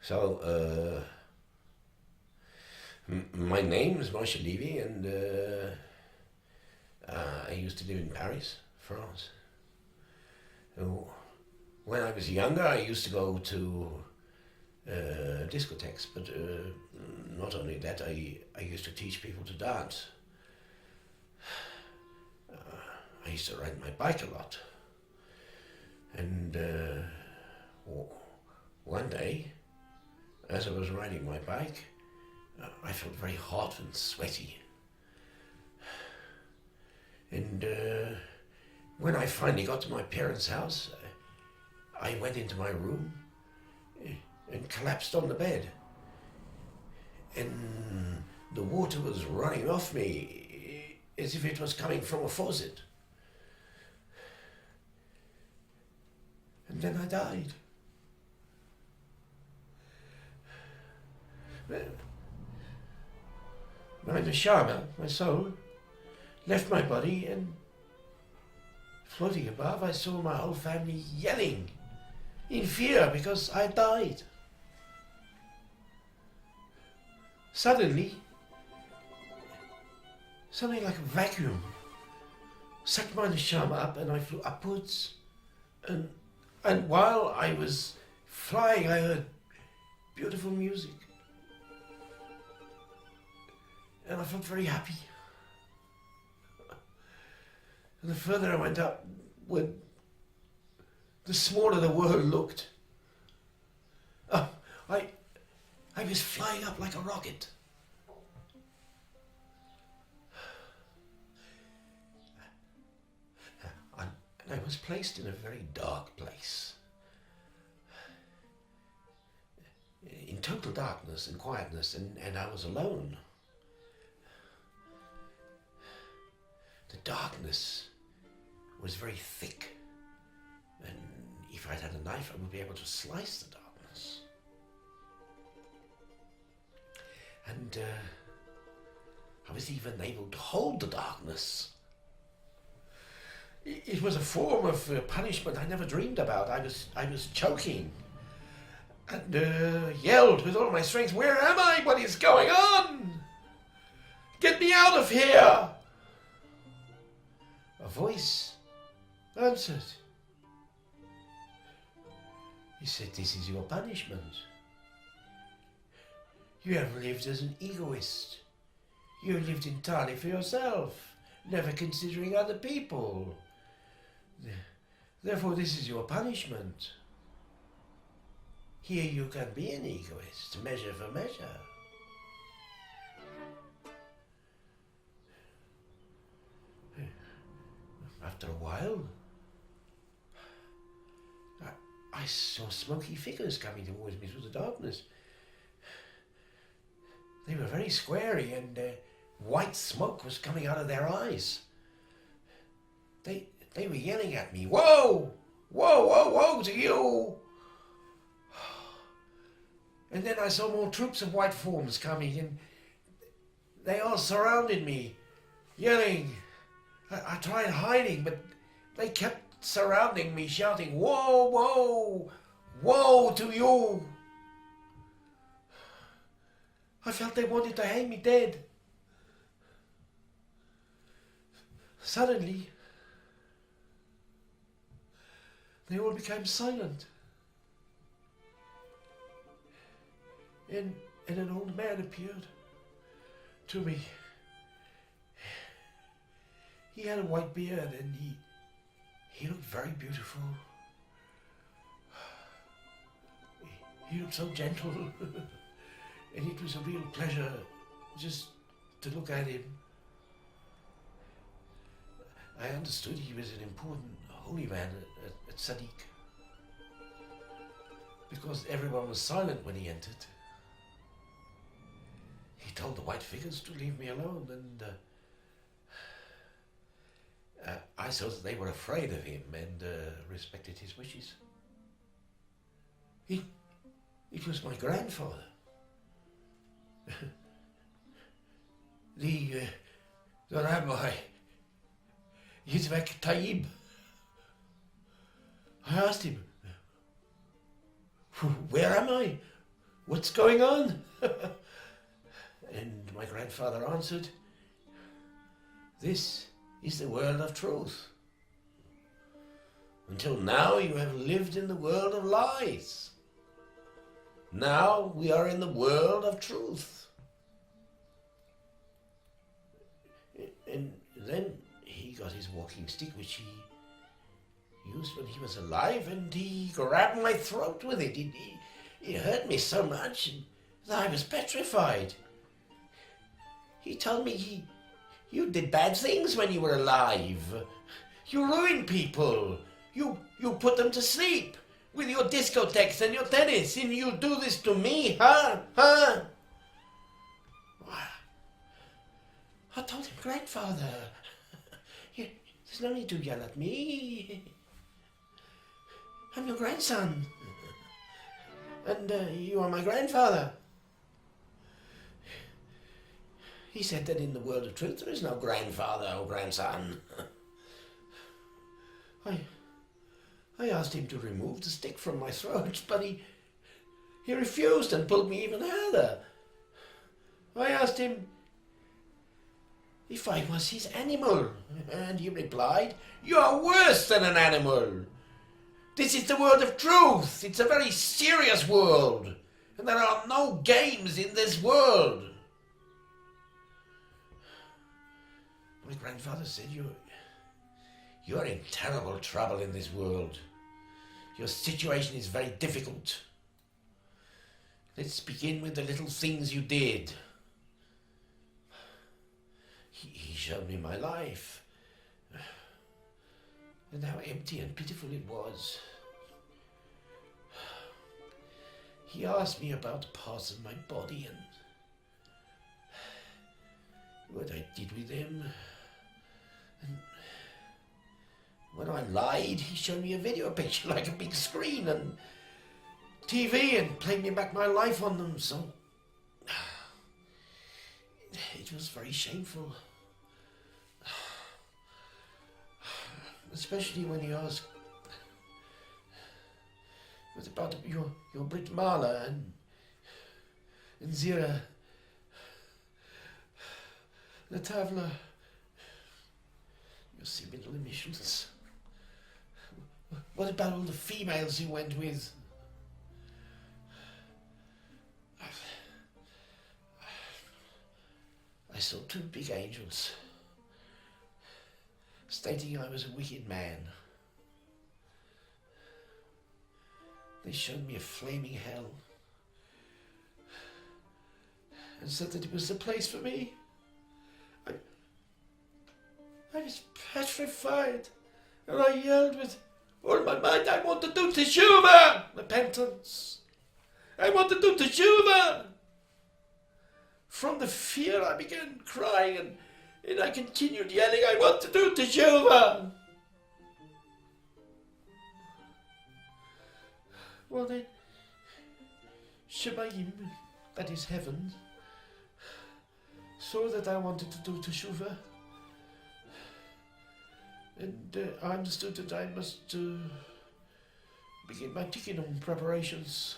So, my name is Moshe Levy, and I used to live in Paris, France. So, when I was younger, I used to go to discotheques, but not only that, I used to teach people to dance. I used to ride my bike a lot. And one day, as I was riding my bike, I felt very hot and sweaty. And when I finally got to my parents' house, I went into my room and collapsed on the bed. And the water was running off me as if it was coming from a faucet. And then I died. My neshama, my soul, left my body, and floating above, I saw my whole family yelling in fear because I died. Suddenly, something like a vacuum sucked my neshama up, and I flew upwards. And while I was flying, I heard beautiful music. And I felt very happy. And the further I went up, the smaller the world looked. I was flying up like a rocket. And I was placed in a very dark place. In total darkness and quietness, and I was alone. The darkness was very thick, and if I'd had a knife, I would be able to slice the darkness. And I was even able to hold the darkness. It was a form of punishment I never dreamed about. I was choking and yelled with all my strength, "Where am I? What is going on? Get me out of here!" A voice answered. He said, "This is your punishment. You have lived as an egoist. You have lived entirely for yourself, never considering other people. Therefore, this is your punishment. Here you can be an egoist, measure for measure." After a while, I saw smoky figures coming towards me through the darkness. They were very squarey, and white smoke was coming out of their eyes. They were yelling at me, "Whoa! Whoa, whoa, whoa to you!" And then I saw more troops of white forms coming, and they all surrounded me, yelling. I tried hiding, but they kept surrounding me, shouting, "Whoa, whoa, woe to you!" I felt they wanted to hang me dead. Suddenly, they all became silent. And an old man appeared to me. He had a white beard, and he looked very beautiful. He looked so gentle, and it was a real pleasure just to look at him. I understood he was an important holy man at Sadiq, because everyone was silent when he entered. He told the white figures to leave me alone, and I saw that they were afraid of him and respected his wishes. It was my grandfather. the rabbi, Yitzhak Taib. I asked him, "Where am I? What's going on? And my grandfather answered, this is the world of truth. Until now you have lived in the world of lies. Now we are in the world of truth. And then he got his walking stick, which he used when he was alive, and he grabbed my throat with it. It hurt me so much that I was petrified. He told me you did bad things when you were alive. You ruined people. You put them to sleep with your discotheques and your tennis, and you do this to me, huh? Huh? I told him, grandfather, there's no need to yell at me. I'm your grandson. And you are my grandfather. He said that in the world of truth there is no grandfather or grandson. I asked him to remove the stick from my throat, but he refused and pulled me even harder. I asked him if I was his animal, and he replied, "You are worse than an animal. This is the world of truth. It's a very serious world, and there are no games in this world." My grandfather said, You are in terrible trouble in this world. Your situation is very difficult. Let's begin with the little things you did. He showed me my life, and how empty and pitiful it was. He asked me about parts of my body and what I did with them. And when I lied, he showed me a video picture like a big screen and TV and played me back my life on them, so it was very shameful. Especially when he asked, what about your Brit Mala and Zira, the Tavla, your seminal emissions? What about all the females you went with? I saw two big angels stating I was a wicked man. They showed me a flaming hell and said that it was the place for me. I was petrified, and I yelled with all my mind, I want to do teshuvah, repentance. I want to do teshuvah. From the fear I began crying, and I continued yelling, I want to do teshuvah. Well then, Shemayim, that is heaven, saw that I wanted to do teshuvah, and I understood that I must begin my tikkun reparations.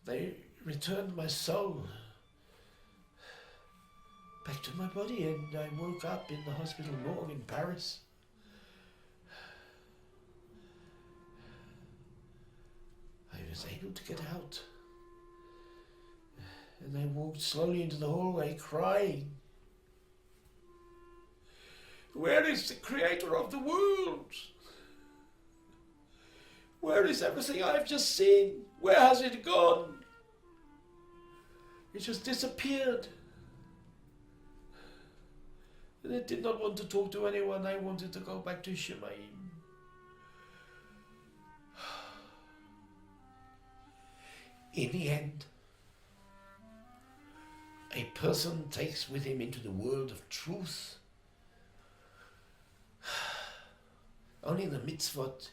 They returned my soul back to my body, and I woke up in the hospital morgue in Paris. I was able to get out, and I walked slowly into the hallway crying. Where is the creator of the world? Where is everything I've just seen? Where has it gone? It just disappeared. And I did not want to talk to anyone. I wanted to go back to Shemayim. In the end, a person takes with him into the world of truth only the mitzvot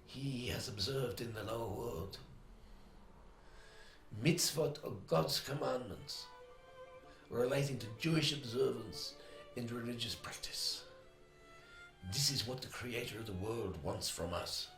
he has observed in the lower world. Mitzvot are God's commandments relating to Jewish observance and religious practice. This is what the Creator of the world wants from us.